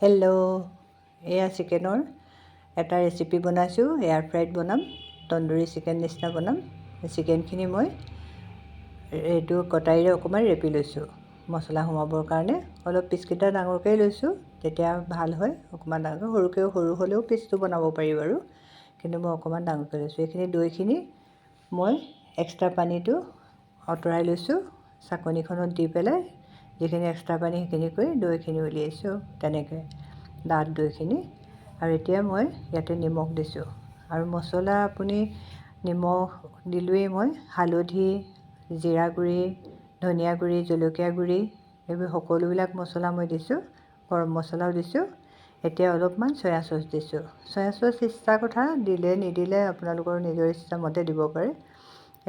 Hello', এয়া চিকেনৰ এটা ৰেচিপি বনাইছোঁ। এয়াৰ ফ্ৰাইড বনাম, তন্দুৰী চিকেন নিচিনা বনাম। চিকেনখিনি মই এইটো কটাৰীৰে অকণমান ৰেপি লৈছোঁ মছলা সোমাবৰ কাৰণে। অলপ পিচকেইটা ডাঙৰকৈ লৈছোঁ, তেতিয়া ভাল হয়। অকণমান ডাঙৰ, সৰু হ'লেও পিচটো বনাব পাৰি বাৰু, কিন্তু মই অকণমান ডাঙৰকৈ লৈছোঁ। এইখিনি দৈখিনি মই এক্সট্ৰা পানীটো আঁতৰাই লৈছোঁ, চাকনিখনত দি পেলাই যিখিনি এক্সট্ৰা পানী সেইখিনি কৰি দৈখিনি উলিয়াইছোঁ তেনেকৈ, ডাঠ দৈখিনি। আৰু এতিয়া মই ইয়াতে নিমখ দিছোঁ, আৰু মছলা আপুনি নিমখ দিলোঁৱেই, মই হালধি, জিৰা গুড়ি, ধনিয়া গুড়ি, জলকীয়া গুড়ি, এইবোৰ সকলোবিলাক মছলা মই দিছোঁ। গৰম মছলাও দিছোঁ। এতিয়া অলপমান চয়া চচ দিছোঁ। চয়া চচ ইচ্ছাৰ কথা, দিলে নিদিলে আপোনালোকৰ নিজৰ ইচ্ছামতে দিব পাৰে।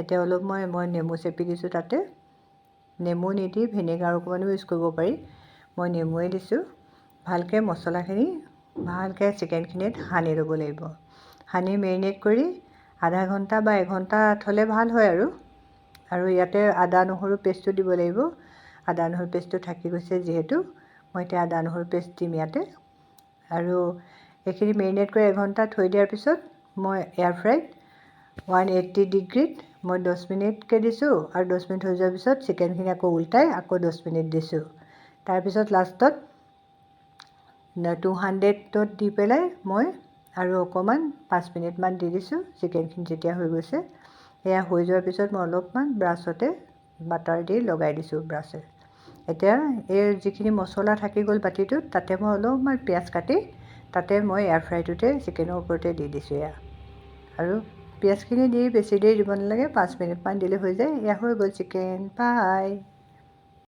এতিয়া অলপ মই নেমু চেপি দিছোঁ তাতে। নেমু নিদি ভিনেগাৰ অকণমানো ইউজ কৰিব পাৰি, মই নেমুৱে দিছোঁ। ভালকৈ মছলাখিনি ভালকৈ চিকেনখিনিত সানি ল'ব লাগিব। সানি মেৰিনেট কৰি আধা ঘণ্টা বা এঘণ্টা থ'লে ভাল হয় আৰু ইয়াতে আদা নহৰু পেষ্টটো দিব লাগিব। আদা নহৰু পেষ্টটো থাকি গৈছে যিহেতু, মই এতিয়া আদা নহৰু পেষ্ট দিম ইয়াতে। আৰু এইখিনি মেৰিনেট কৰি এঘণ্টা থৈ দিয়াৰ পিছত মই এয়াৰ ফ্ৰাইড 180 ডিগ্ৰীত মই 10 মিনিটকৈ দিছোঁ, আৰু 10 মিনিট হৈ যোৱাৰ পিছত চিকেনখিনি আকৌ উল্টাই আকৌ 10 মিনিট দিছোঁ। তাৰপিছত লাষ্টত 200ত দি পেলাই মই আৰু অকণমান 5 মিনিটমান দি দিছোঁ। চিকেনখিনি যেতিয়া হৈ গৈছে, সেয়া হৈ যোৱাৰ পিছত মই অলপমান ব্ৰাছতে বাটাৰ দি লগাই দিছোঁ ব্ৰাছে। এতিয়া এই যিখিনি মছলা থাকি গ'ল বাতিটোত, তাতে মই অলপমান পিঁয়াজ কাটি তাতে মই এয়াৰ ফ্ৰাইটোতে চিকেনৰ ওপৰতে দি দিছোঁ এয়া। আৰু পিঁয়াজখিনি দি বেছি দেৰি দিব নালাগে, 5 মিনিটমান দিলে হৈ যায়। এয়া হৈ গ'ল চিকেন পাই।